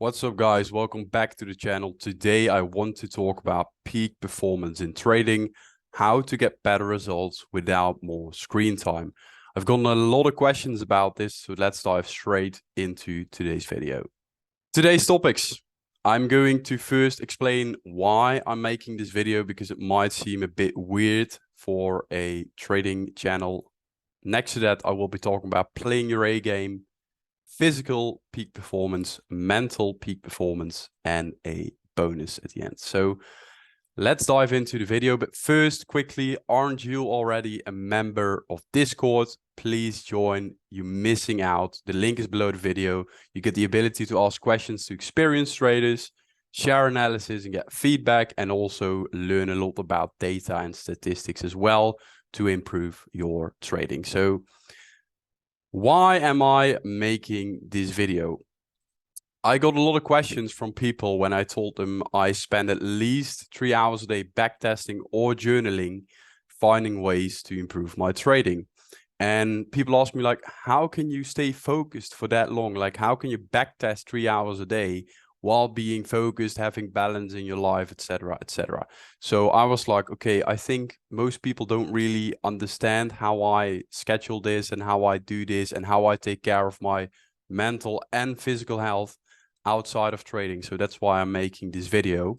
What's up, guys? Welcome back to the channel. Today, I want to talk about peak performance in trading, how to get better results without more screen time. I've gotten a lot of questions about this, so let's dive straight into today's video. Today's topics. I'm going to first explain why I'm making this video because it might seem a bit weird for a trading channel. Next to that, I will be talking about playing your A game, physical peak performance, mental peak performance, and a bonus at the end. So let's dive into the video. But first, quickly, aren't you already a member of Discord? Please join. You're missing out. The link is below the video. You get the ability to ask questions to experienced traders, share analysis and get feedback, and also learn a lot about data and statistics as well to improve your trading. So why am I making this video? I got a lot of questions from people when I told them I spend at least 3 hours a day backtesting or journaling, finding ways to improve my trading. And people ask me, like, how can you stay focused for that long? Like, how can you backtest 3 hours a day while being focused, having balance in your life, etc., etc. So I was like, okay, I think most people don't really understand how I schedule this and how I do this and how I take care of my mental and physical health outside of trading. So that's why I'm making this video.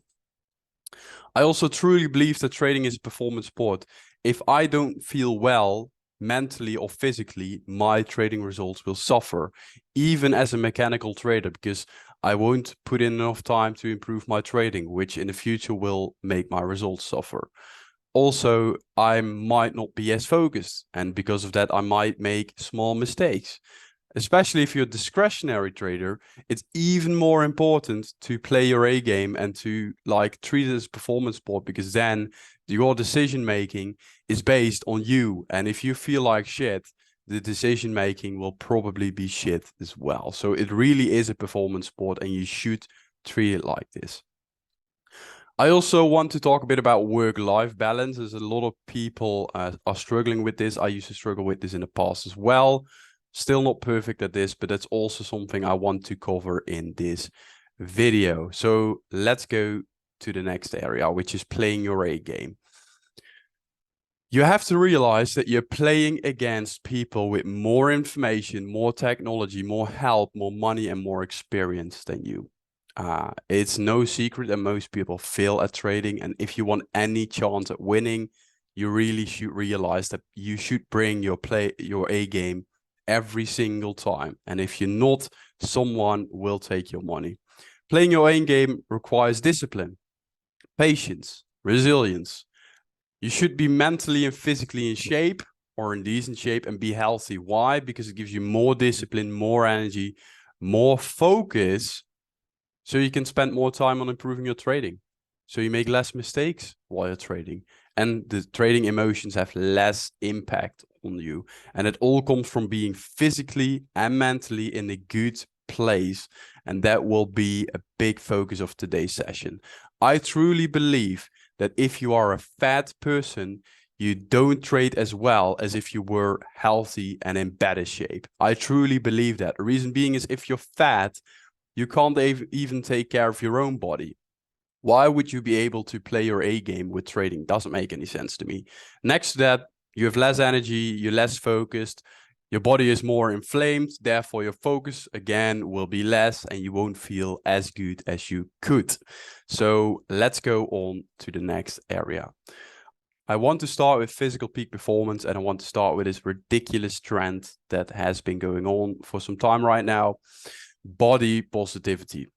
I also truly believe that trading is a performance sport. If I don't feel well mentally or physically, my trading results will suffer, even as a mechanical trader, because I won't put in enough time to improve my trading, which in the future will make my results suffer. Also, I might not be as focused, and because of that, I might make small mistakes. Especially if you're a discretionary trader, it's even more important to play your A game and to like treat it as a performance sport, because then your decision making is based on you. And if you feel like shit, the decision making will probably be shit as well. So it really is a performance sport and you should treat it like this. I also want to talk a bit about work-life balance, as a lot of people are struggling with this. I used to struggle with this in the past as well. Still not perfect at this, but that's also something I want to cover in this video. So let's go to the next area, which is playing your A game. You have to realize that you're playing against people with more information, more technology, more help, more money, and more experience than you. It's no secret that most people fail at trading. And if you want any chance at winning, you really should realize that you should bring your A game every single time. And if you're not, someone will take your money. Playing your A game requires discipline, patience, resilience. You should be mentally and physically in shape, or in decent shape, and be healthy. Why? Because it gives you more discipline, more energy, more focus, so you can spend more time on improving your trading. So you make less mistakes while you're trading. And the trading emotions have less impact on you. And it all comes from being physically and mentally in a good place. And that will be a big focus of today's session. I truly believe that if you are a fat person, you don't trade as well as if you were healthy and in better shape. I truly believe that. The reason being is, if you're fat, you can't even take care of your own body. Why would you be able to play your A game with trading? Doesn't make any sense to me. Next to that, you have less energy, you're less focused, your body is more inflamed, therefore your focus again will be less and you won't feel as good as you could. So let's go on to the next area. I want to start with physical peak performance, and I want to start with this ridiculous trend that has been going on for some time right now: body positivity.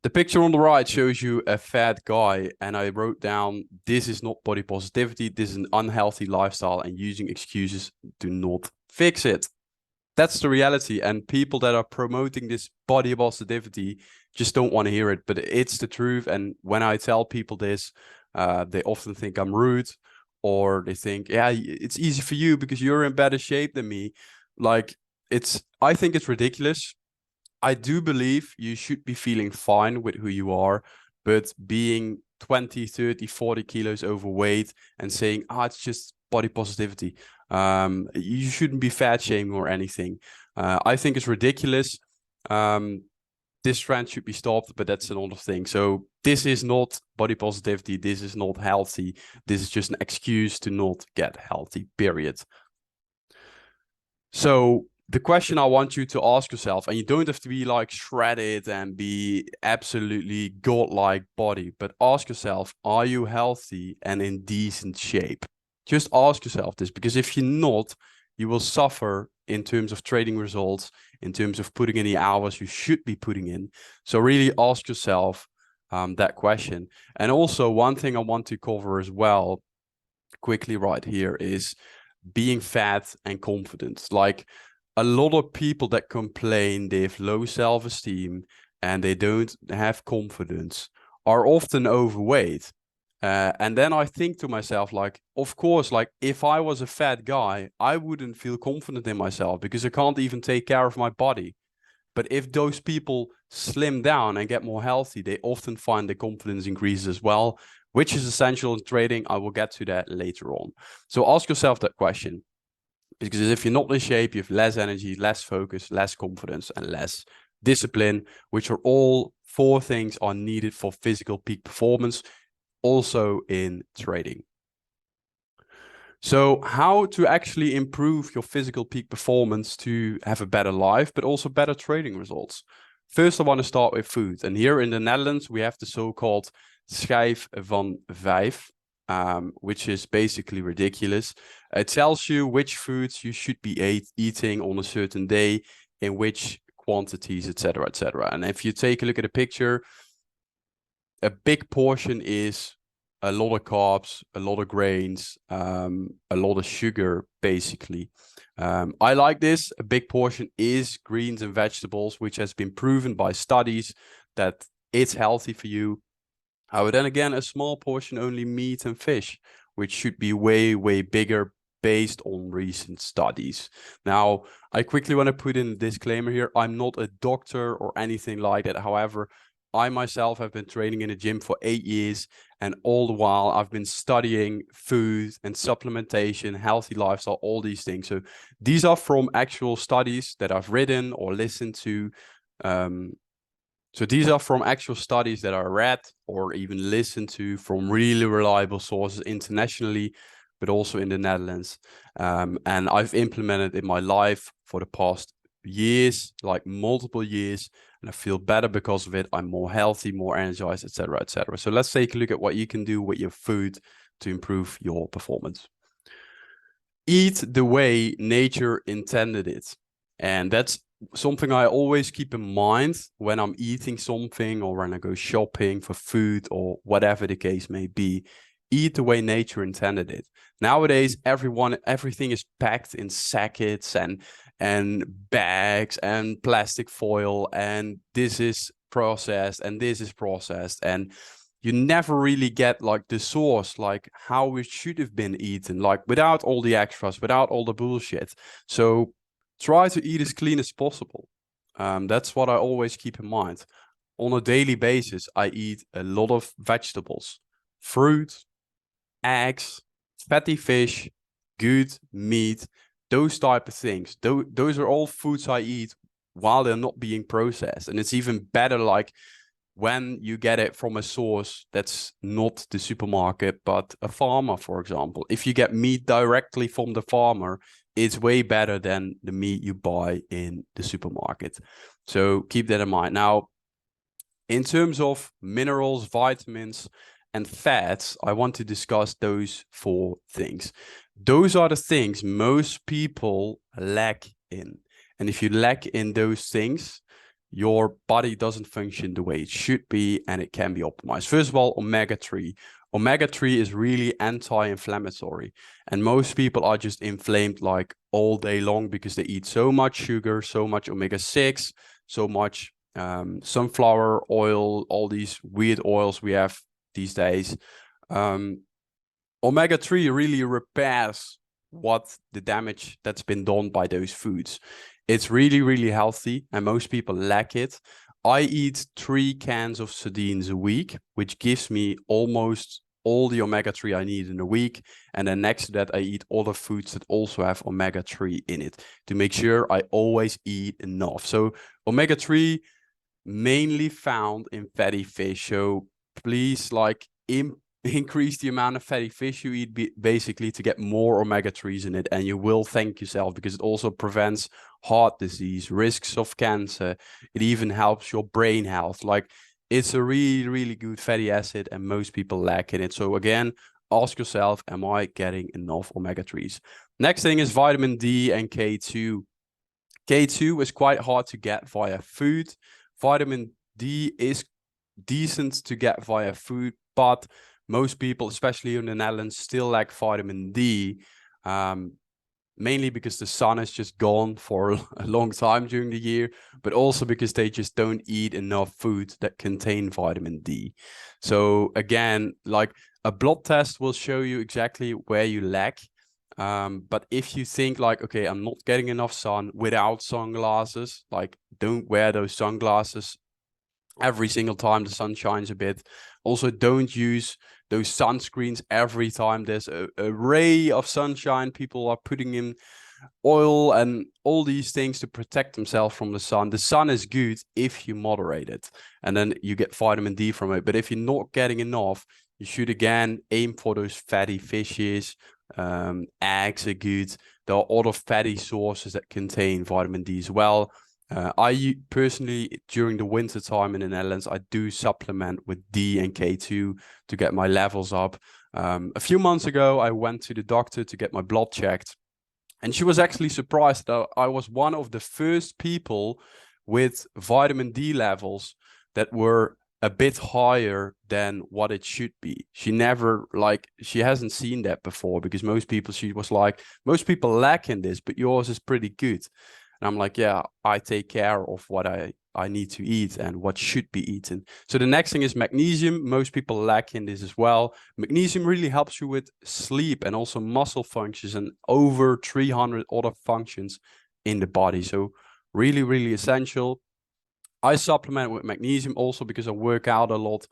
The picture on the right shows you a fat guy, and I wrote down, this is not body positivity, this is an unhealthy lifestyle, and using excuses do not fix it. That's the reality, and people that are promoting this body positivity just don't want to hear it, but it's the truth. And when I tell people this, they often think I'm rude, or they think, yeah, it's easy for you because you're in better shape than me. Like, I think it's ridiculous. I do believe you should be feeling fine with who you are, but being 20, 30, 40 kilos overweight and saying, it's just body positivity, you shouldn't be fat shaming or anything. I think it's ridiculous. this trend should be stopped, but that's another thing. So this is not body positivity. This is not healthy. This is just an excuse to not get healthy, period. So the question I want you to ask yourself, and you don't have to be like shredded and be absolutely godlike body, but ask yourself, are you healthy and in decent shape? Just ask yourself this, because if you're not, you will suffer in terms of trading results, in terms of putting in the hours you should be putting in. So really ask yourself that question. And also one thing I want to cover as well quickly right here is being fat and confident. Like a lot of people that complain they have low self-esteem and they don't have confidence are often overweight. And then I think to myself, like, of course, like if I was a fat guy, I wouldn't feel confident in myself because I can't even take care of my body. But if those people slim down and get more healthy, they often find the confidence increases as well, which is essential in trading. I will get to that later on. So ask yourself that question, because if you're not in shape, you have less energy, less focus, less confidence, and less discipline, which are all 4 things are needed for physical peak performance, also in trading. So how to actually improve your physical peak performance to have a better life, but also better trading results? First, I want to start with food. And here in the Netherlands, we have the so-called schijf van 5, which is basically ridiculous. It tells you which foods you should be eating on a certain day, in which quantities, etc., etc. And if you take a look at a picture, a big portion is a lot of carbs, a lot of grains, a lot of sugar, basically. I like this. A big portion is greens and vegetables, which has been proven by studies that it's healthy for you. But then again, a small portion only meat and fish, which should be way, way bigger based on recent studies. Now, I quickly want to put in a disclaimer here. I'm not a doctor or anything like that. However, I myself have been training in a gym for 8 years, and all the while I've been studying food and supplementation, healthy lifestyle, all these things. So these are from actual studies that I've written or listened to. So these are from actual studies that I read or even listened to from really reliable sources internationally, but also in the Netherlands. And I've implemented in my life for the past years, like multiple years, and I feel better because of it. I'm more healthy, more energized, etc., etc. So let's take a look at what you can do with your food to improve your performance. Eat the way nature intended it. And that's something I always keep in mind when I'm eating something or when I go shopping for food or whatever the case may be. Eat the way nature intended it. Nowadays, everything is packed in sackets and bags and plastic foil, and this is processed and this is processed, and you never really get like the source, like how it should have been eaten, like without all the extras, without all the bullshit. So try to eat as clean as possible. That's what I always keep in mind. On a daily basis, I eat a lot of vegetables, fruit, eggs, fatty fish, good meat, those type of things. Those are all foods I eat while they're not being processed. And it's even better like when you get it from a source that's not the supermarket, but a farmer, for example. If you get meat directly from the farmer, it's way better than the meat you buy in the supermarket. So keep that in mind. Now, in terms of minerals, vitamins, and fats, I want to discuss those 4 things. Those are the things most people lack in. And if you lack in those things, your body doesn't function the way it should be, and it can be optimized. First of all, omega-3. Omega-3 is really anti-inflammatory, and most people are just inflamed like all day long because they eat so much sugar, so much omega-6, so much sunflower oil, all these weird oils we have these days. Omega-3 really repairs what the damage that's been done by those foods. It's really, really healthy, and most people lack it. I eat 3 cans of sardines a week, which gives me almost all the omega-3 I need in a week. And then next to that, I eat other foods that also have omega-3 in it to make sure I always eat enough. So omega-3 mainly found in fatty fish. So please increase the amount of fatty fish you eat basically to get more omega-3s in it, and you will thank yourself, because it also prevents heart disease, risks of cancer. It even helps your brain health. Like, it's a really, really good fatty acid, and most people lack in it. So again, ask yourself, am I getting enough omega-3s? Next thing is vitamin D and K2. K2 is quite hard to get via food. Vitamin D is decent to get via food, but most people, especially in the Netherlands, still lack vitamin D, mainly because the sun is just gone for a long time during the year, but also because they just don't eat enough food that contain vitamin D. So again, like, a blood test will show you exactly where you lack. But if you think like, okay, I'm not getting enough sun without sunglasses, like, don't wear those sunglasses every single time the sun shines a bit. Also, don't use those sunscreens every time there's a ray of sunshine. People are putting in oil and all these things to protect themselves from the sun. The sun is good if you moderate it, and then you get vitamin D from it. But if you're not getting enough, you should again aim for those fatty fishes. Eggs are good. There are other fatty sources that contain vitamin D as well. I personally, during the winter time in the Netherlands, I do supplement with D and K2 to get my levels up. A few months ago, I went to the doctor to get my blood checked, and she was actually surprised that I was one of the first people with vitamin D levels that were a bit higher than what it should be. She hasn't seen that before, because she was like, most people lack in this, but yours is pretty good. And I'm like, yeah, I take care of what I need to eat and what should be eaten. So the next thing is magnesium. Most people lack in this as well. Magnesium really helps you with sleep and also muscle functions and over 300 other functions in the body. So really, really essential. I supplement with magnesium also because I work out a lot.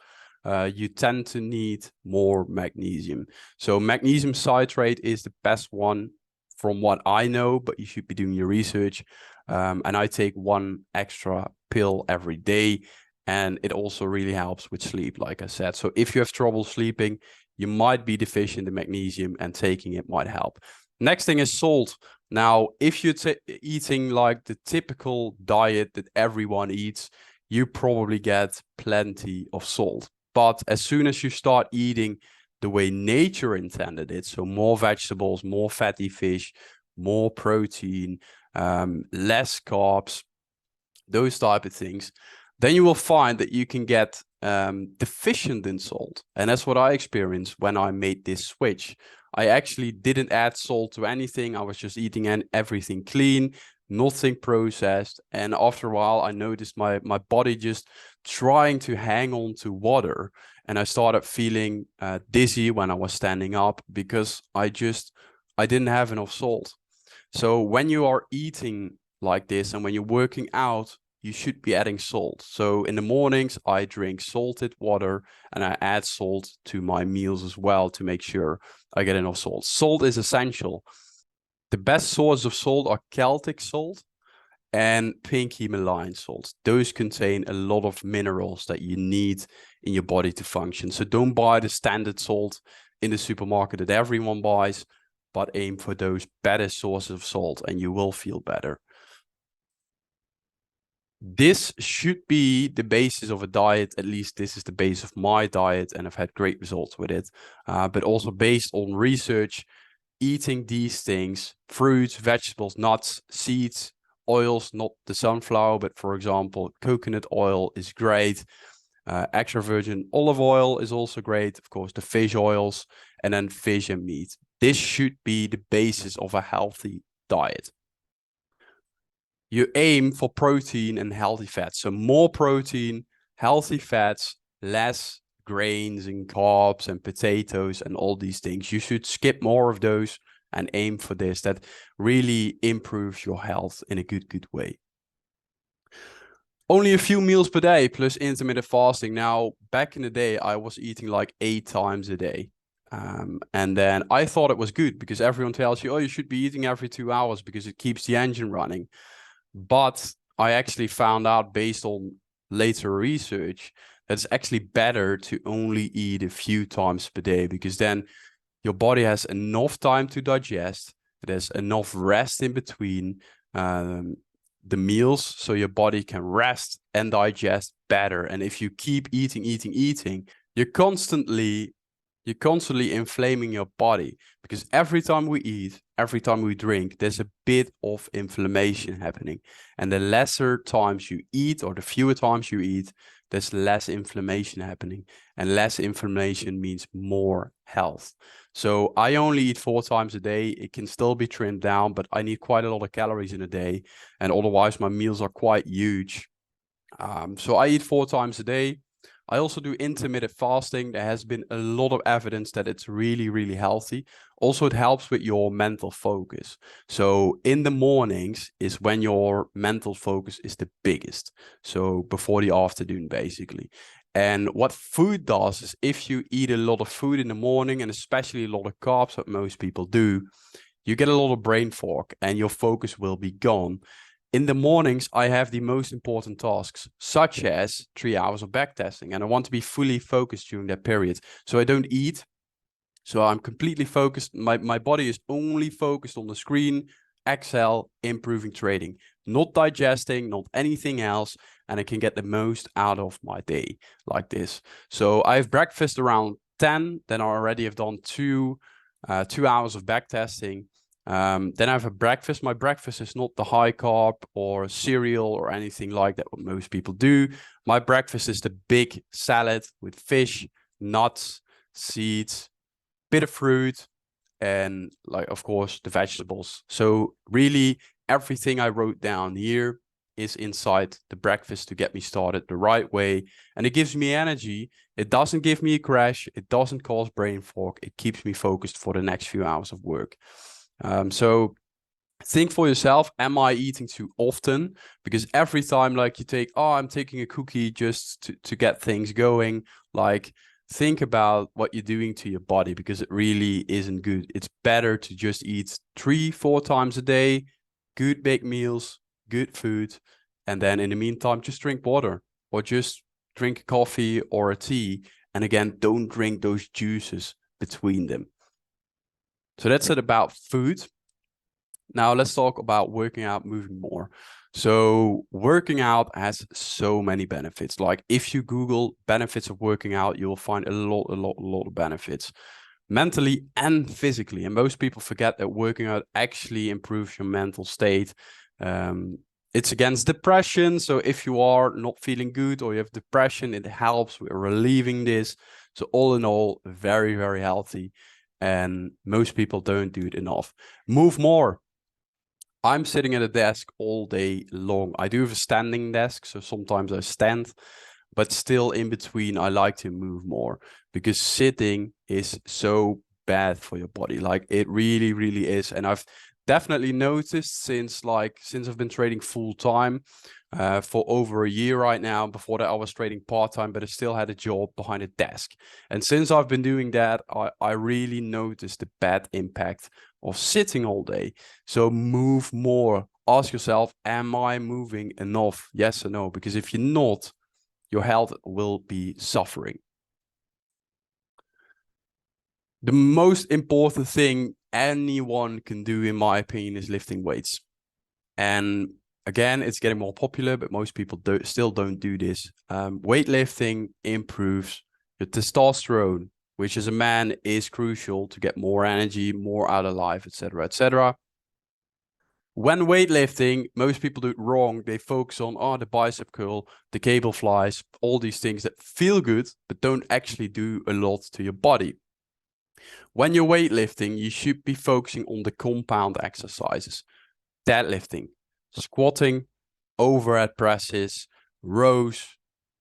You tend to need more magnesium. So magnesium citrate is the best one from what I know, but you should be doing your research. And I take one extra pill every day, and it also really helps with sleep, like I said. So if you have trouble sleeping, you might be deficient in magnesium, and taking it might help. Next thing is salt. Now, if you're eating like the typical diet that everyone eats, you probably get plenty of salt. But as soon as you start eating the way nature intended it, so more vegetables, more fatty fish, more protein, less carbs, those type of things, then you will find that you can get deficient in salt. And that's what I experienced when I made this switch. I actually didn't add salt to anything. I was just eating everything clean, nothing processed. And after a while, I noticed my body just trying to hang on to water. And I started feeling dizzy when I was standing up, because I didn't have enough salt. So when you are eating like this and when you're working out, you should be adding salt. So in the mornings, I drink salted water, and I add salt to my meals as well to make sure I get enough salt. Salt is essential. The best source of salt are Celtic salt and pink Himalayan salt. Those contain a lot of minerals that you need in your body to function. So don't buy the standard salt in the supermarket that everyone buys, but aim for those better sources of salt, and you will feel better. This should be the basis of a diet. At least this is the base of my diet, and I've had great results with it. But also based on research, eating these things, fruits, vegetables, nuts, seeds, oils, not the sunflower, but for example, coconut oil is great. Extra virgin olive oil is also great. Of course, the fish oils, and then fish and meat. This should be the basis of a healthy diet. You aim for protein and healthy fats. So more protein, healthy fats, less grains and carbs and potatoes and all these things. You should skip more of those and aim for this. That really improves your health in a good way. Only a few meals per day plus intermittent fasting. Now, back in the day, I was eating like 8 times a day. And then I thought it was good because everyone tells you, oh, you should be eating every 2 hours because it keeps the engine running. But I actually found out, based on later research that it's actually better to only eat a few times per day, because then your body has enough time to digest. There's enough rest in between the meals, so your body can rest and digest better. And if you keep eating, you're constantly inflaming your body, because every time we eat, every time we drink, there's a bit of inflammation happening. And the lesser times you eat, or the fewer times you eat, there's less inflammation happening. And less inflammation means more health. So I only eat 4 times a day. It can still be trimmed down, but I need quite a lot of calories in a day. And otherwise my meals are quite huge. So I eat 4 times a day. I also do intermittent fasting. There has been a lot of evidence that it's really, really healthy. Also, it helps with your mental focus. So in the mornings is when your mental focus is the biggest. So before the afternoon, basically. And what food does is, if you eat a lot of food in the morning, and especially a lot of carbs, what most people do, you get a lot of brain fog and your focus will be gone. In the mornings, I have the most important tasks, such as 3 hours of backtesting, and I want to be fully focused during that period. So I don't eat. So I'm completely focused. My body is only focused on the screen, Excel, improving trading, not digesting, not anything else. And I can get the most out of my day like this. So I have breakfast around 10. Then I already have done 2 hours of backtesting. Then I have a breakfast. My breakfast is not the high carb or cereal or anything like that, what most people do. My breakfast is the big salad with fish, nuts, seeds, bit of fruit, and, like, of course, the vegetables. So really everything I wrote down here is inside the breakfast to get me started the right way. And it gives me energy. It doesn't give me a crash. It doesn't cause brain fog. It keeps me focused for the next few hours of work. So think for yourself, am I eating too often? Because every time, like, you take, oh, I'm taking a cookie just to get things going, like, think about what you're doing to your body, because it really isn't good. It's better to just eat 3-4 times a day, good big meals, good food. And then in the meantime, just drink water, or just drink coffee or a tea. And again, don't drink those juices between them. So that's it about food. Now let's talk about working out, moving more. So working out has so many benefits. Like, if you Google benefits of working out, you will find a lot of benefits, mentally and physically. And most people forget that working out actually improves your mental state. It's against depression. So if you are not feeling good or you have depression, it helps with relieving this. So all in all, very, very healthy. And most people don't do it enough. Move more. I'm sitting at a desk all day long. I do have a standing desk, so sometimes I stand, but still in between, I like to move more, because sitting is so bad for your body. Like, it really, really is. And I've definitely noticed since I've been trading full time for over a year right now. Before that, I was trading part-time, but I still had a job behind a desk. And since I've been doing that, I really noticed the bad impact of sitting all day. So move more. Ask yourself, am I moving enough? Yes or no? Because if you're not, your health will be suffering. The most important thing anyone can do, in my opinion, is lifting weights. And again, it's getting more popular, but most people still don't do this. Weightlifting improves your testosterone, which as a man is crucial to get more energy, more out of life, etc., etc. When weightlifting, most people do it wrong. They focus on the bicep curl, the cable flies, all these things that feel good, but don't actually do a lot to your body. When you're weightlifting, you should be focusing on the compound exercises: deadlifting, squatting, overhead presses, rows,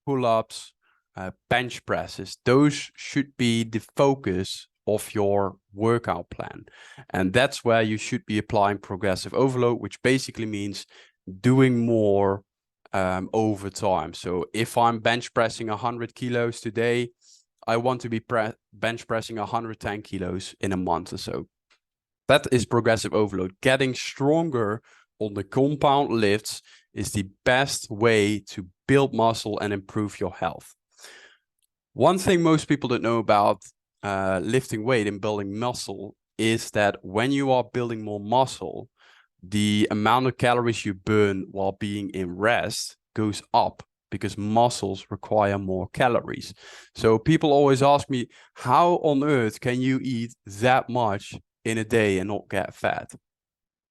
pull-ups, bench presses. Those should be the focus of your workout plan. And that's where you should be applying progressive overload, which basically means doing more over time. So if I'm bench pressing 100 kilos today, I want to be bench pressing 110 kilos in a month or so. That is progressive overload. Getting stronger on the compound lifts is the best way to build muscle and improve your health. One thing most people don't know about lifting weight and building muscle is that when you are building more muscle, the amount of calories you burn while being in rest goes up because muscles require more calories. So people always ask me, how on earth can you eat that much in a day and not get fat?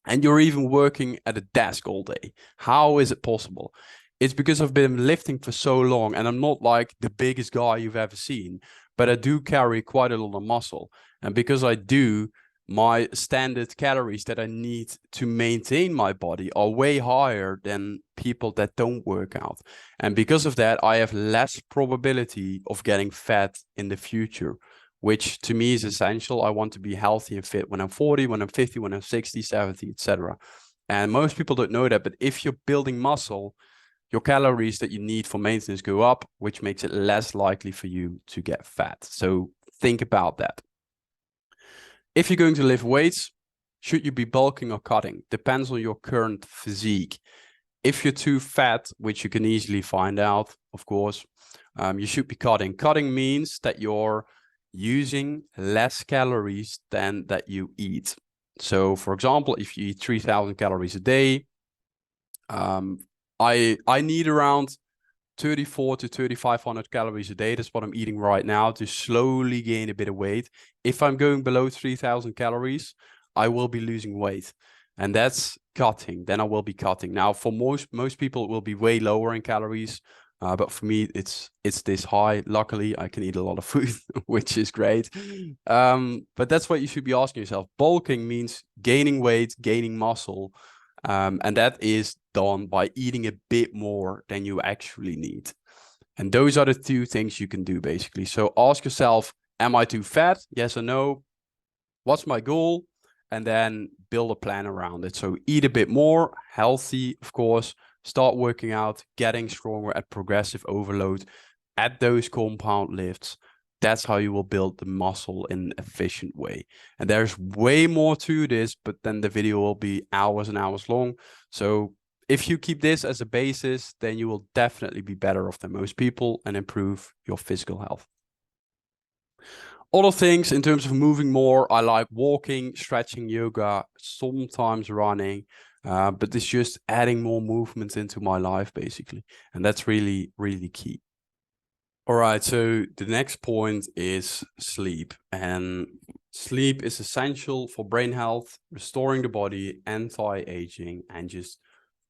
And you're even working at a desk all day. How is it possible? It's because I've been lifting for so long, and I'm not like the biggest guy you've ever seen, but I do carry quite a lot of muscle. And because I do, my standard calories that I need to maintain my body are way higher than people that don't work out. And because of that, I have less probability of getting fat in the future, which to me is essential. I want to be healthy and fit when I'm 40, when I'm 50, when I'm 60, 70, etc. And most people don't know that, but if you're building muscle, your calories that you need for maintenance go up, which makes it less likely for you to get fat. So think about that. If you're going to lift weights, should you be bulking or cutting? Depends on your current physique. If you're too fat, which you can easily find out, of course, you should be cutting. Cutting means that you're using less calories than that you eat. So, for example, if you eat 3,000 calories a day, I need around 34 to 3,500 calories a day. That's what I'm eating right now to slowly gain a bit of weight. If I'm going below 3,000 calories, I will be losing weight. And that's cutting. Then I will be cutting. Now, for most people, it will be way lower in calories. But for me, it's this high. Luckily, I can eat a lot of food, which is great. But that's what you should be asking yourself. Bulking means gaining weight, gaining muscle. And that is done by eating a bit more than you actually need. And those are the two things you can do, basically. So ask yourself, am I too fat? Yes or no? What's my goal? And then build a plan around it. So eat a bit more, healthy, of course. Start working out, getting stronger at progressive overload, at those compound lifts. That's how you will build the muscle in an efficient way. And there's way more to this, but then the video will be hours and hours long. So if you keep this as a basis, then you will definitely be better off than most people and improve your physical health. Other things in terms of moving more, I like walking, stretching, yoga, sometimes running, but it's just adding more movement into my life, basically. And that's really, really key. All right, so the next point is sleep. And sleep is essential for brain health, restoring the body, anti-aging, and just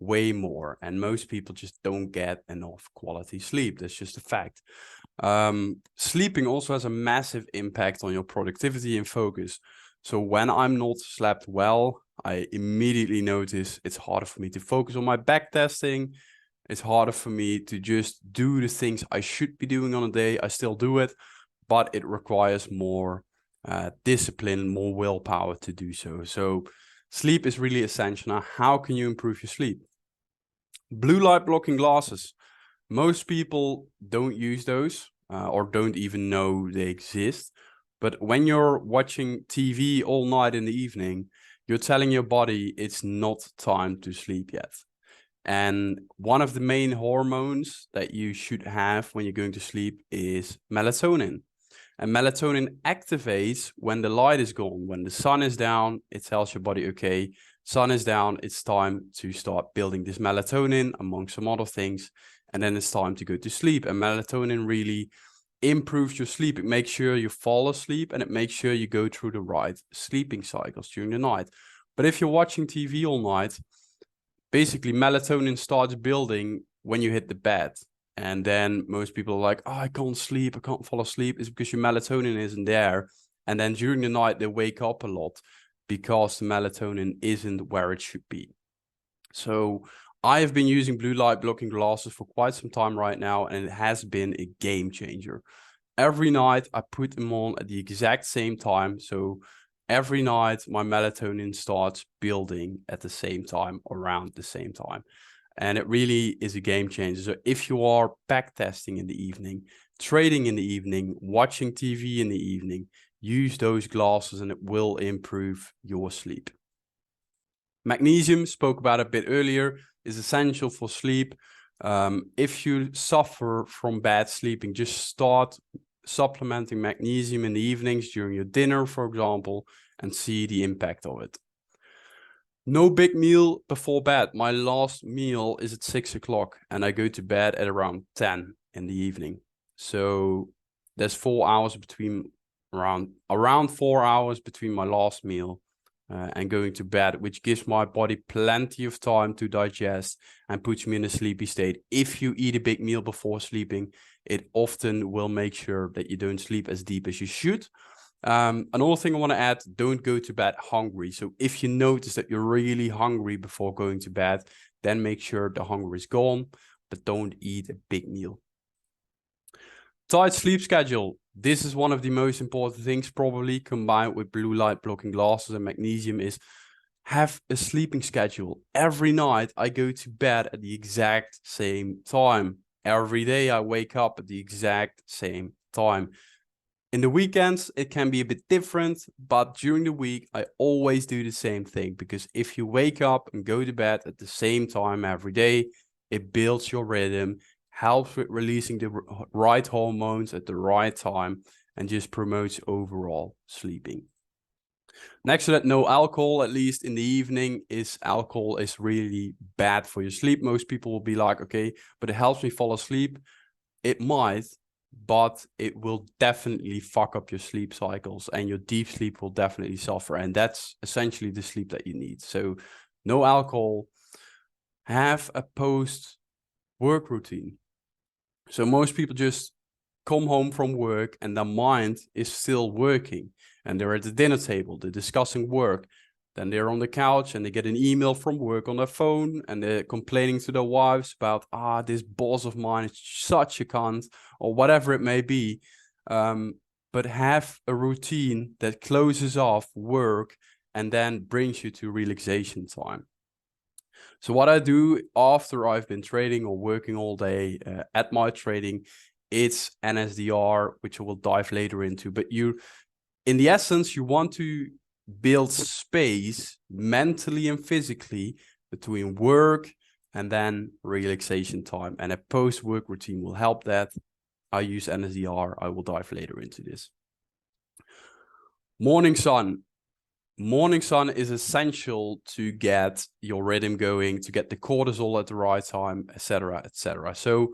way more. And most people just don't get enough quality sleep. That's just a fact. Sleeping also has a massive impact on your productivity and focus. So when I'm not slept well, I immediately notice it's harder for me to focus on my back testing. It's harder for me to just do the things I should be doing on a day. I still do it, but it requires more discipline, more willpower to do so. So sleep is really essential. Now, how can you improve your sleep? Blue light blocking glasses. Most people don't use those or don't even know they exist. But when you're watching TV all night in the evening, you're telling your body it's not time to sleep yet. And one of the main hormones that you should have when you're going to sleep is melatonin. And melatonin activates when the light is gone. When the sun is down, it tells your body, okay, sun is down, it's time to start building this melatonin among some other things. And then it's time to go to sleep. And melatonin really improves your sleep. It makes sure you fall asleep and it makes sure you go through the right sleeping cycles during the night. But if you're watching TV all night, basically melatonin starts building when you hit the bed. And then most people are like, oh, I can't sleep, I can't fall asleep. It's because your melatonin isn't there. And then during the night, they wake up a lot because the melatonin isn't where it should be. So I have been using blue light blocking glasses for quite some time right now, and it has been a game changer. Every night I put them on at the exact same time. So every night my melatonin starts building at the same time, around the same time. And it really is a game changer. So if you are back testing in the evening, trading in the evening, watching TV in the evening, use those glasses and it will improve your sleep. Magnesium, spoke about a bit earlier, is essential for sleep. If you suffer from bad sleeping, just start supplementing magnesium in the evenings during your dinner, for example, and see the impact of it. No big meal before bed. My last meal is at 6 o'clock and I go to bed at around 10 in the evening. So there's 4 hours between, around 4 hours between my last meal and going to bed, which gives my body plenty of time to digest and puts me in a sleepy state. If you eat a big meal before sleeping, it often will make sure that you don't sleep as deep as you should. Another thing I want to add, don't go to bed hungry. So if you notice that you're really hungry before going to bed, then make sure the hunger is gone, but don't eat a big meal. Tight sleep schedule. This is one of the most important things, probably combined with blue light blocking glasses and magnesium, is have a sleeping schedule. Every night I go to bed at the exact same time. Every day I wake up at the exact same time. In the weekends, it can be a bit different, but during the week, I always do the same thing, because if you wake up and go to bed at the same time every day, it builds your rhythm, helps with releasing the right hormones at the right time, and just promotes overall sleeping. Next to that, no alcohol, at least in the evening. Alcohol is really bad for your sleep. Most people will be like, okay, but it helps me fall asleep. It might, but it will definitely fuck up your sleep cycles and your deep sleep will definitely suffer. And that's essentially the sleep that you need. So no alcohol. Have a post-work routine. So most people just come home from work and their mind is still working. And they're at the dinner table, they're discussing work. Then they're on the couch and they get an email from work on their phone and they're complaining to their wives about, this boss of mine is such a cunt, or whatever it may be. But have a routine that closes off work and then brings you to relaxation time. So what I do after I've been trading or working all day at my trading, it's NSDR, which I will dive later into. But in the essence, you want to build space mentally and physically between work and then relaxation time. And a post-work routine will help that. I use NSDR. I will dive later into this. Morning sun. Morning sun is essential to get your rhythm going, to get the cortisol at the right time, etc., etc. So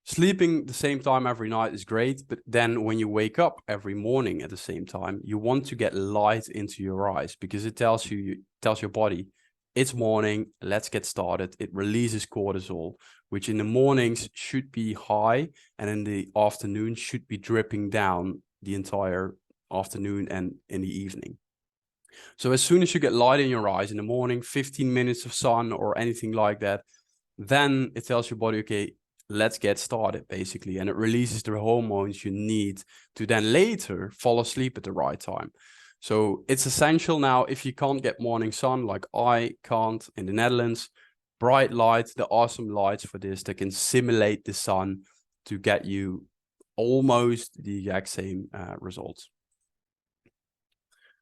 sleeping the same time every night is great, but then when you wake up every morning at the same time, you want to get light into your eyes, because it tells your body, it's morning, let's get started. It releases cortisol, which in the mornings should be high, and in the afternoon should be dripping down the entire afternoon and in the evening. So as soon as you get light in your eyes in the morning, 15 minutes of sun or anything like that, then it tells your body, okay, let's get started, basically. And it releases the hormones you need to then later fall asleep at the right time. So it's essential now, if you can't get morning sun, like I can't in the Netherlands, bright lights, there are some lights for this that can simulate the sun to get you almost the exact same results.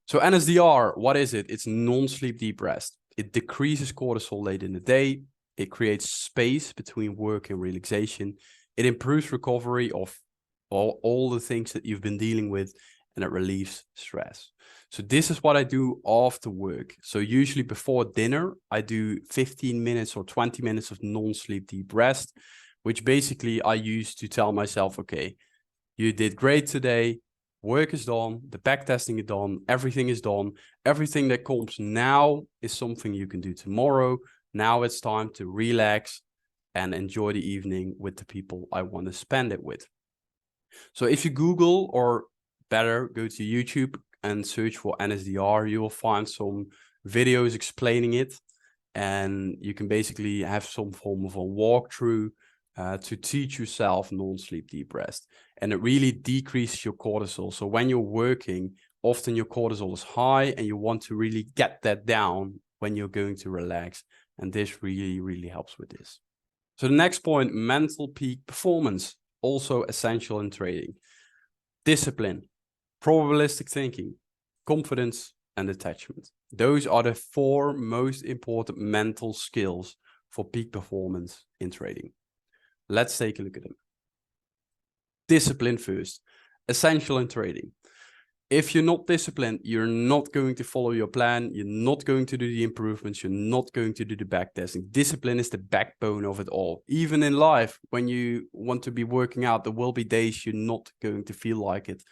So NSDR, what is it? It's non-sleep depressed. It decreases cortisol late in the day. It creates space between work and relaxation. It improves recovery of all the things that you've been dealing with, and it relieves stress. So this is what I do after work. So usually before dinner, I do 15 minutes or 20 minutes of non-sleep deep rest, which basically I use to tell myself, okay, you did great today. Work is done, the back testing is done, everything is done. Everything that comes now is something you can do tomorrow. Now it's time to relax and enjoy the evening with the people I want to spend it with. So if you Google, or better, go to YouTube and search for NSDR, you will find some videos explaining it. And you can basically have some form of a walkthrough to teach yourself non-sleep deep rest. And it really decreases your cortisol. So when you're working, often your cortisol is high and you want to really get that down when you're going to relax. And this really, really helps with this. So the next point, mental peak performance, also essential in trading. Discipline, probabilistic thinking, confidence, and detachment. Those are the 4 most important mental skills for peak performance in trading. Let's take a look at them. Discipline first, essential in trading. If you're not disciplined, you're not going to follow your plan. You're not going to do the improvements. You're not going to do the backtesting. Discipline is the backbone of it all. Even in life, when you want to be working out, there will be days you're not going to feel like it.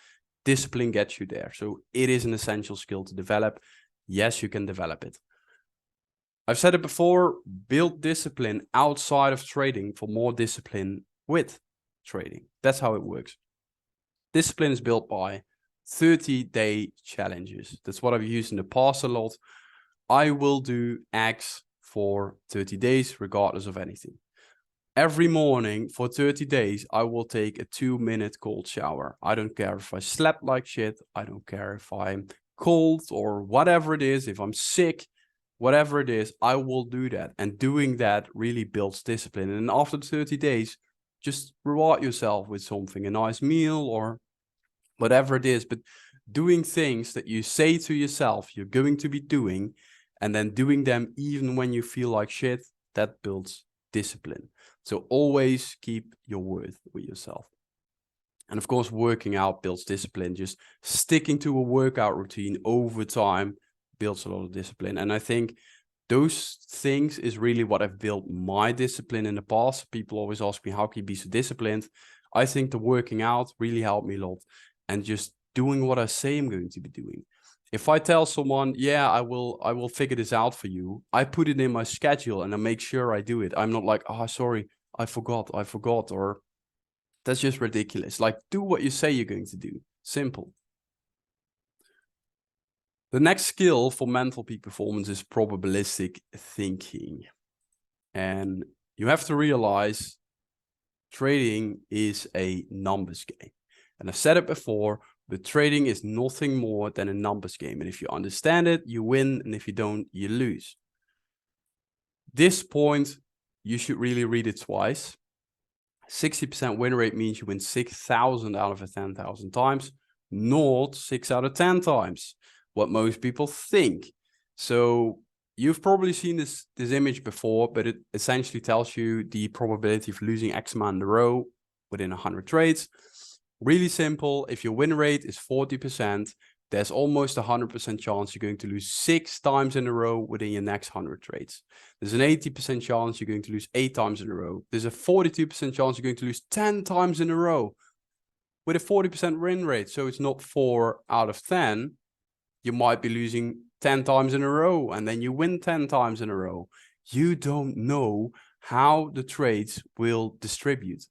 Discipline gets you there. So it is an essential skill to develop. Yes, you can develop it. I've said it before, build discipline outside of trading for more discipline with trading. That's how it works. Discipline is built by 30-day challenges. That's what I've used in the past a lot. I will do X for 30 days, regardless of anything. Every morning for 30 days, I will take a 2-minute cold shower. I don't care if I slept like shit. I don't care if I'm cold or whatever it is. If I'm sick, whatever it is, I will do that. And doing that really builds discipline. And after 30 days, just reward yourself with something, a nice meal or whatever it is. But doing things that you say to yourself you're going to be doing, and then doing them even when you feel like shit, that builds discipline. So always keep your word with yourself. And of course, working out builds discipline. Just sticking to a workout routine over time builds a lot of discipline. And I think those things is really what I've built my discipline in the past. People always ask me, how can you be so disciplined? I think the working out really helped me a lot. And just doing what I say I'm going to be doing. If I tell someone, yeah, I will figure this out for you, I put it in my schedule and I make sure I do it. I'm not like, oh, sorry, I forgot, or that's just ridiculous. Like, do what you say you're going to do. Simple. The next skill for mental peak performance is probabilistic thinking. And you have to realize trading is a numbers game. And I've said it before, but trading is nothing more than a numbers game. And if you understand it, you win. And if you don't, you lose. This point, you should really read it twice. 60% win rate means you win 6,000 out of 10,000 times, not 6 out of 10 times, what most people think. So you've probably seen this image before, but it essentially tells you the probability of losing X amount in a row within 100 trades. Really simple. If your win rate is 40%, there's almost 100% chance you're going to lose 6 times in a row within your next 100 trades. There's an 80% chance you're going to lose 8 times in a row. There's a 42% chance you're going to lose 10 times in a row with a 40% win rate. So it's not 4 out of 10. You might be losing 10 times in a row and then you win 10 times in a row. You don't know how the trades will distribute,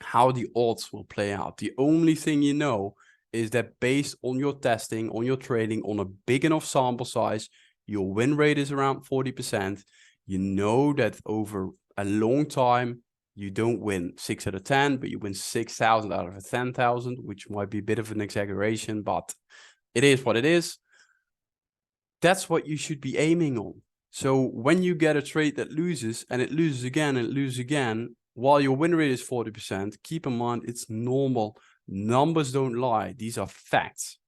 how the odds will play out. The only thing you know is that based on your testing, on your trading, on a big enough sample size, your win rate is around 40%. You know that over a long time, you don't win 6 out of 10, but you win 6,000 out of 10,000, which might be a bit of an exaggeration, but it is what it is. That's what you should be aiming on. So when you get a trade that loses and it loses again and it loses again, while your win rate is 40%, keep in mind it's normal. Numbers don't lie. These are facts.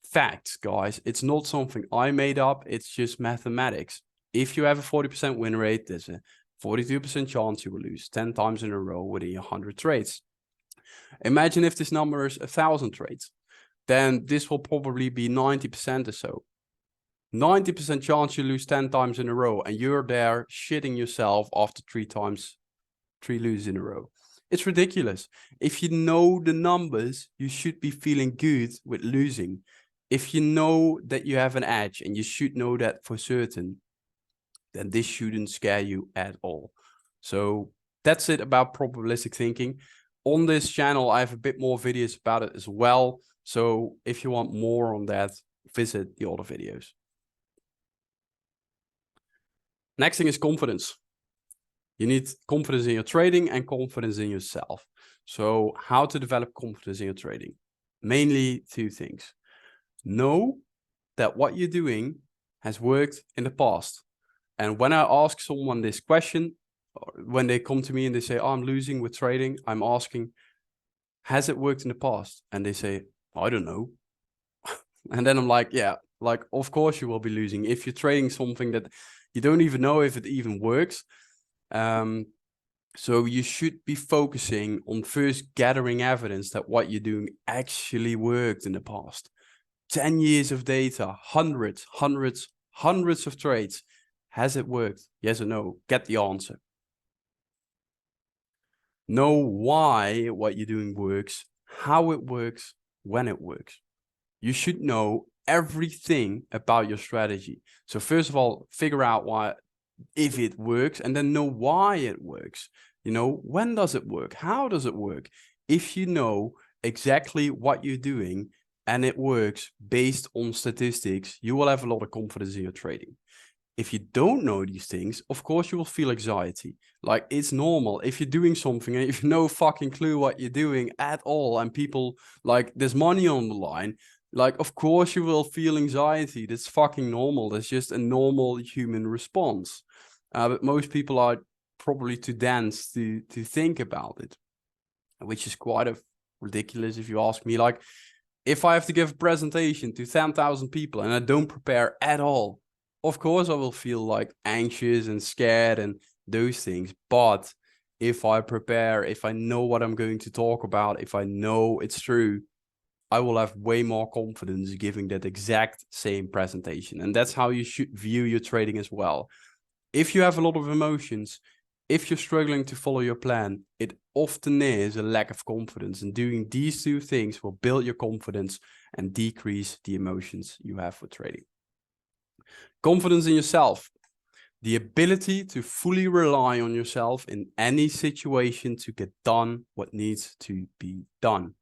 Facts, guys. It's not something I made up. It's just mathematics. If you have a 40% win rate, there's a 42% chance you will lose 10 times in a row within 100 trades. Imagine if this number is 1,000 trades, then this will probably be 90% or so. 90% chance you lose 10 times in a row and you're there shitting yourself after 3 loses in a row. It's ridiculous. If you know the numbers, you should be feeling good with losing. If you know that you have an edge, and you should know that for certain, then this shouldn't scare you at all. So that's it about probabilistic thinking. On this channel, I have a bit more videos about it as well. So if you want more on that, visit the other videos. Next thing is confidence. You need confidence in your trading and confidence in yourself. So how to develop confidence in your trading? Mainly 2 things. Know that what you're doing has worked in the past. And when I ask someone this question, when they come to me and they say, oh, I'm losing with trading, I'm asking, has it worked in the past? And they say, I don't know. And then I'm like, yeah, like, of course you will be losing. If you're trading something that you don't even know if it even works, So you should be focusing on first gathering evidence that what you're doing actually worked in the past. 10 years of data, hundreds of trades. Has it worked? Yes or no? Get the answer. Know why what you're doing works, how it works, when it works. You should know everything about your strategy. So first of all, figure out why, if it works, and then know why it works. You know, when does it work? How does it work? If you know exactly what you're doing and it works based on statistics, you will have a lot of confidence in your trading. If you don't know these things, of course you will feel anxiety. Like, it's normal. If you're doing something and you have no fucking clue what you're doing at all, and people, like, there's money on the line, like, of course you will feel anxiety. That's fucking normal. That's just a normal human response. But most people are probably too dense to think about it, which is quite ridiculous if you ask me. Like, if I have to give a presentation to 10,000 people and I don't prepare at all, of course I will feel like anxious and scared and those things. But if I prepare, if I know what I'm going to talk about, if I know it's true, I will have way more confidence giving that exact same presentation. And that's how you should view your trading as well. If you have a lot of emotions, if you're struggling to follow your plan, it often is a lack of confidence. And doing these two things will build your confidence and decrease the emotions you have for trading. Confidence in yourself. The ability to fully rely on yourself in any situation to get done what needs to be done.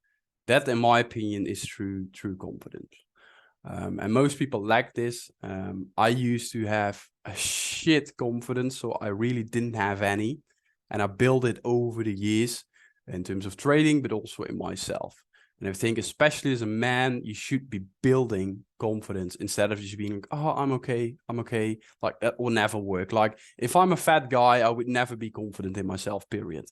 That, in my opinion, is true confidence. And most people lack this. I used to have a shit confidence, so I really didn't have any. And I built it over the years in terms of trading, but also in myself. And I think, especially as a man, you should be building confidence instead of just being like, oh, I'm okay. Like, that will never work. Like, if I'm a fat guy, I would never be confident in myself, period.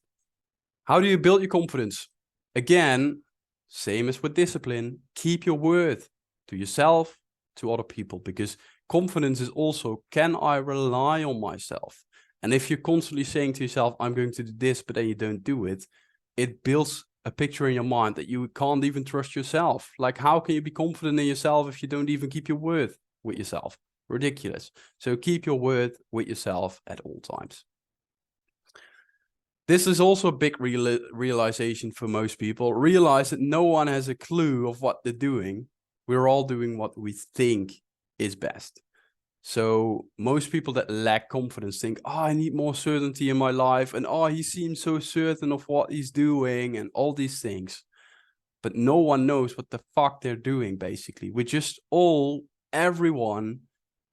How do you build your confidence? Again, same as with discipline, keep your word to yourself, to other people, because confidence is also, can I rely on myself? And if you're constantly saying to yourself, I'm going to do this, but then you don't do it, it builds a picture in your mind that you can't even trust yourself. Like, how can you be confident in yourself if you don't even keep your word with yourself? Ridiculous. So keep your word with yourself at all times. This is also a big realization for most people. Realize that no one has a clue of what they're doing. We're all doing what we think is best. So most people that lack confidence think, oh, I need more certainty in my life. And oh, he seems so certain of what he's doing and all these things. But no one knows what the fuck they're doing, basically. Everyone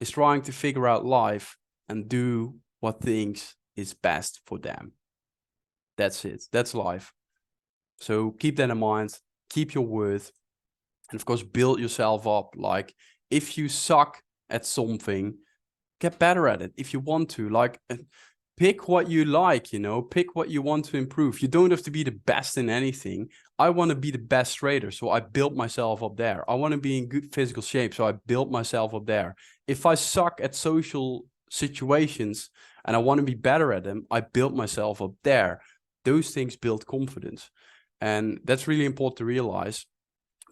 is trying to figure out life and do what thinks is best for them. That's it. That's life. So keep that in mind. Keep your word. And of course, build yourself up. Like, if you suck at something, get better at it. If you want to, like, pick what you like, you know, pick what you want to improve. You don't have to be the best in anything. I want to be the best trader. So I built myself up there. I want to be in good physical shape. So I built myself up there. If I suck at social situations and I want to be better at them, I built myself up there. Those things build confidence. And that's really important to realize.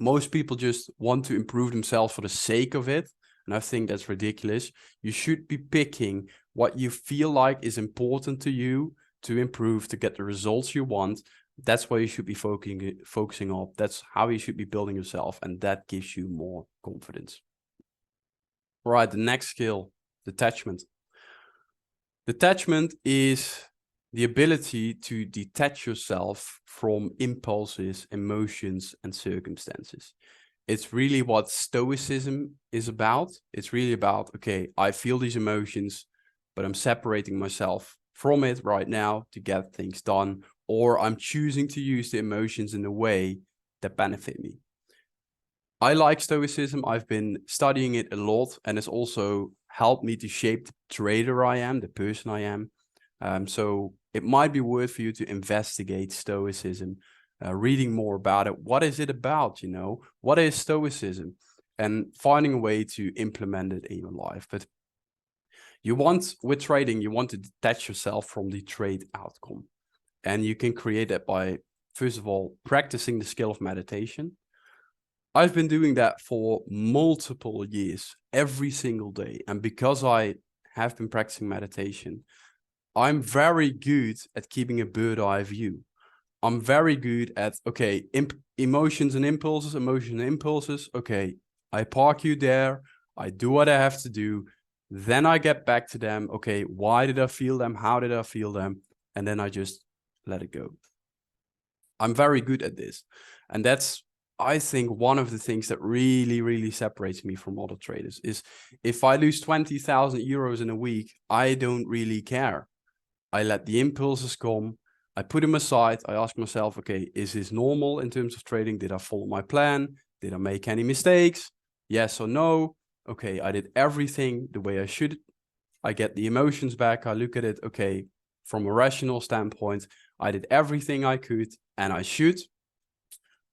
Most people just want to improve themselves for the sake of it. And I think that's ridiculous. You should be picking what you feel like is important to you to improve, to get the results you want. That's why you should be focusing on. That's how you should be building yourself. And that gives you more confidence. All right, the next skill, detachment. Detachment is the ability to detach yourself from impulses, emotions, and circumstances. It's really what Stoicism is about. It's really about, okay, I feel these emotions, but I'm separating myself from it right now to get things done, or I'm choosing to use the emotions in a way that benefit me. I like Stoicism. I've been studying it a lot, and it's also helped me to shape the trader I am, the person I am. So it might be worth for you to investigate Stoicism, reading more about it. What is it about, you know? What is Stoicism? And finding a way to implement it in your life. But with trading, you want to detach yourself from the trade outcome. And you can create that by, first of all, practicing the skill of meditation. I've been doing that for multiple years, every single day. And because I have been practicing meditation, I'm very good at keeping a bird eye view. I'm very good at, okay, emotions and impulses. Okay, I park you there. I do what I have to do. Then I get back to them. Okay, why did I feel them? How did I feel them? And then I just let it go. I'm very good at this. And that's, I think, one of the things that really, really separates me from other traders is if I lose 20,000 euros in a week, I don't really care. I let the impulses come. I put them aside. I ask myself, okay, is this normal in terms of trading? Did I follow my plan? Did I make any mistakes? Yes or no? Okay, I did everything the way I should. I get the emotions back. I look at it, okay, from a rational standpoint, I did everything I could and I should.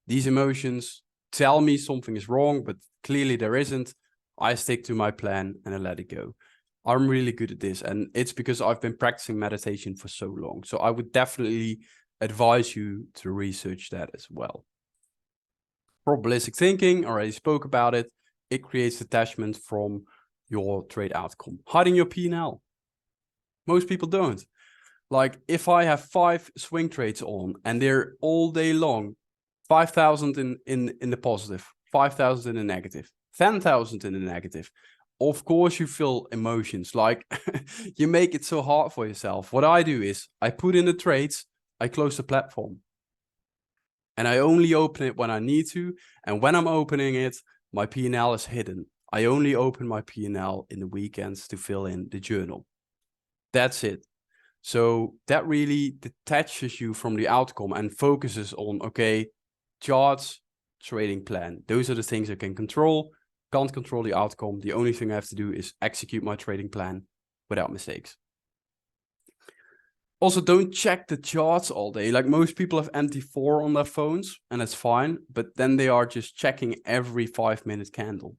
These emotions tell me something is wrong, but clearly there isn't. I stick to my plan and I let it go. I'm really good at this, and it's because I've been practicing meditation for so long. So I would definitely advise you to research that as well. Probabilistic thinking, already spoke about it. It creates detachment from your trade outcome. Hiding your P&L. Most people don't. Like if I have 5 swing trades on and they're all day long, 5,000 in the positive, 5,000 in the negative, 10,000 in the negative. Of course you feel emotions, like you make it so hard for yourself. What I do is I put in the trades, I close the platform. And I only open it when I need to. And when I'm opening it, my P&L is hidden. I only open my P&L in the weekends to fill in the journal. That's it. So that really detaches you from the outcome and focuses on, okay, charts, trading plan. Those are the things I can control. Can't control the outcome. The only thing I have to do is execute my trading plan without mistakes. Also, don't check the charts all day. Like most people have MT4 on their phones, and that's fine. But then they are just checking every 5-minute candle.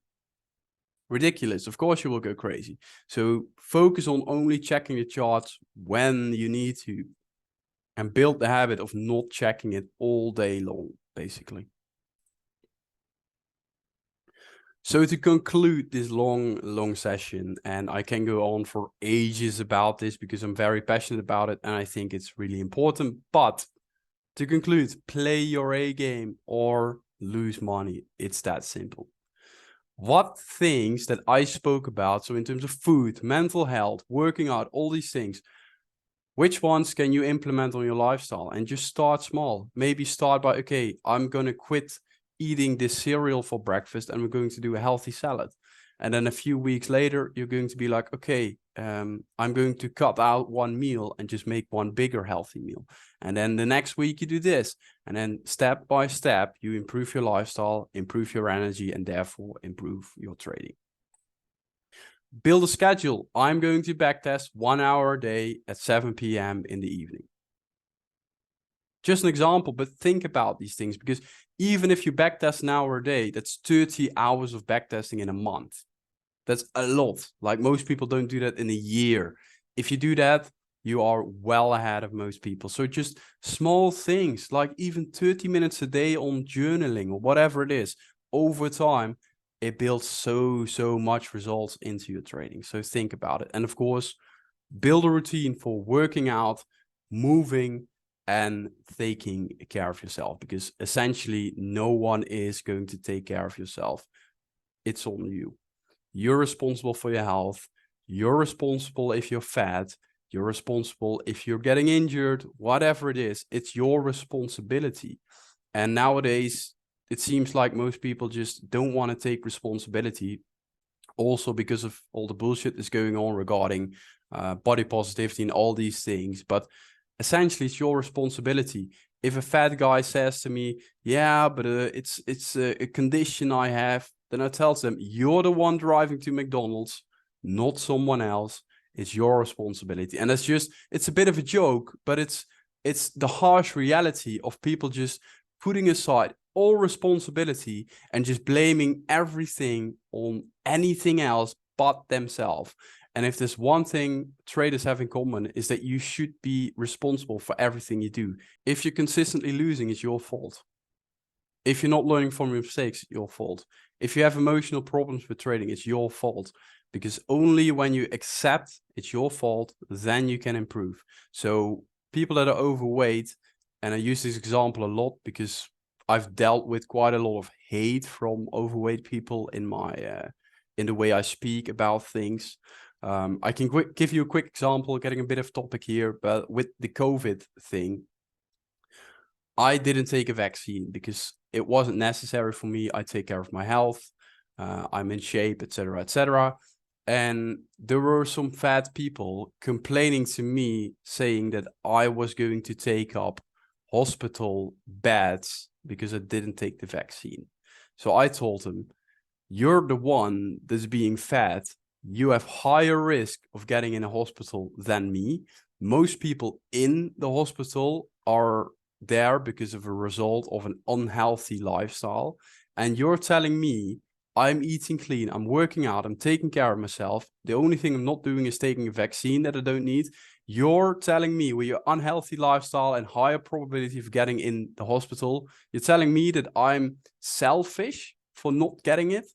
Ridiculous. Of course, you will go crazy. So focus on only checking the charts when you need to. And build the habit of not checking it all day long, basically. So to conclude this long session, and I can go on for ages about this because I'm very passionate about it and I think it's really important. But to conclude, play your A game or lose money. It's that simple. What things that I spoke about, so in terms of food, mental health, working out, all these things, which ones can you implement on your lifestyle? And just start small. Maybe start by, okay, I'm going to quit eating this cereal for breakfast and we're going to do a healthy salad. And then a few weeks later, you're going to be like, okay, I'm going to cut out one meal and just make one bigger healthy meal. And then the next week you do this. And then step by step, you improve your lifestyle, improve your energy, and therefore improve your trading. Build a schedule. I'm going to backtest 1 hour a day at 7 p.m. in the evening. Just an example, but think about these things, because even if you backtest an hour a day, that's 30 hours of backtesting in a month. That's a lot. Like most people don't do that in a year. If you do that, you are well ahead of most people. So just small things, like even 30 minutes a day on journaling or whatever it is, over time, it builds so much results into your trading. So think about it. And of course, build a routine for working out, moving, and taking care of yourself, because essentially no one is going to take care of yourself. It's on you. You're responsible for your health. You're responsible if you're fat. You're responsible if you're getting injured, whatever it is, it's your responsibility. And nowadays, it seems like most people just don't want to take responsibility, also because of all the bullshit that's going on regarding body positivity and all these things. But essentially, it's your responsibility. If a fat guy says to me, yeah, but it's a condition I have, then I tell them, you're the one driving to McDonald's, not someone else. It's your responsibility. And it's a bit of a joke, but it's the harsh reality of people just putting aside all responsibility and just blaming everything on anything else but themselves. And if there's one thing traders have in common, is that you should be responsible for everything you do. If you're consistently losing, it's your fault. If you're not learning from your mistakes, it's your fault. If you have emotional problems with trading, it's your fault. Because only when you accept it's your fault, then you can improve. So people that are overweight, and I use this example a lot because I've dealt with quite a lot of hate from overweight people in my in the way I speak about things. I can give you a quick example, getting a bit of topic here, but with the COVID thing, I didn't take a vaccine because it wasn't necessary for me. I take care of my health. I'm in shape, etc., etc. And there were some fat people complaining to me saying that I was going to take up hospital beds because I didn't take the vaccine. So I told them, you're the one that's being fat. You have higher risk of getting in a hospital than me. Most people in the hospital are there because of a result of an unhealthy lifestyle. And you're telling me I'm eating clean, I'm working out, I'm taking care of myself. The only thing I'm not doing is taking a vaccine that I don't need. You're telling me with your unhealthy lifestyle and higher probability of getting in the hospital, you're telling me that I'm selfish for not getting it?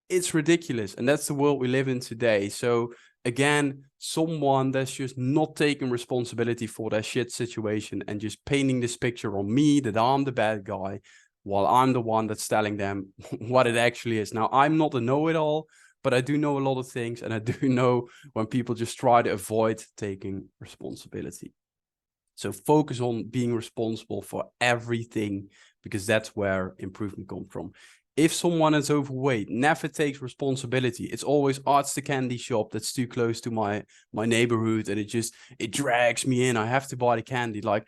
It's ridiculous. And that's the world we live in today. So again, someone that's just not taking responsibility for their shit situation and just painting this picture on me that I'm the bad guy, while I'm the one that's telling them what it actually is. Now, I'm not a know-it-all, but I do know a lot of things, and I do know when people just try to avoid taking responsibility. So focus on being responsible for everything, because that's where improvement comes from. If someone is overweight, never takes responsibility. It's always, oh, it's the candy shop that's too close to my neighborhood, and it drags me in. I have to buy the candy. Like,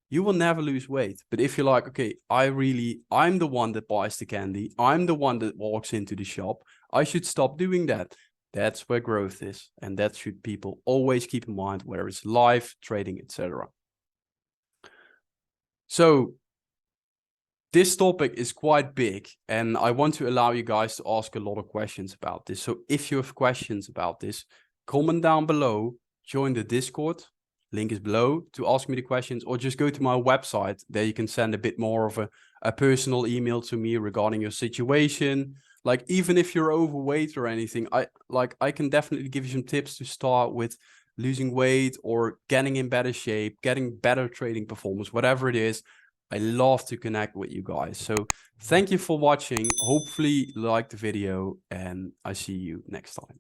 you will never lose weight. But if you're like, okay, I'm the one that buys the candy. I'm the one that walks into the shop. I should stop doing that. That's where growth is. And that should people always keep in mind, whether it's live, trading, etc. So this topic is quite big, and I want to allow you guys to ask a lot of questions about this. So if you have questions about this, comment down below, join the Discord. Link is below to ask me the questions, or just go to my website. There you can send a bit more of a personal email to me regarding your situation. Like, even if you're overweight or anything, I can definitely give you some tips to start with losing weight or getting in better shape, getting better trading performance, whatever it is. I love to connect with you guys. So thank you for watching. Hopefully you liked the video, and I see you next time.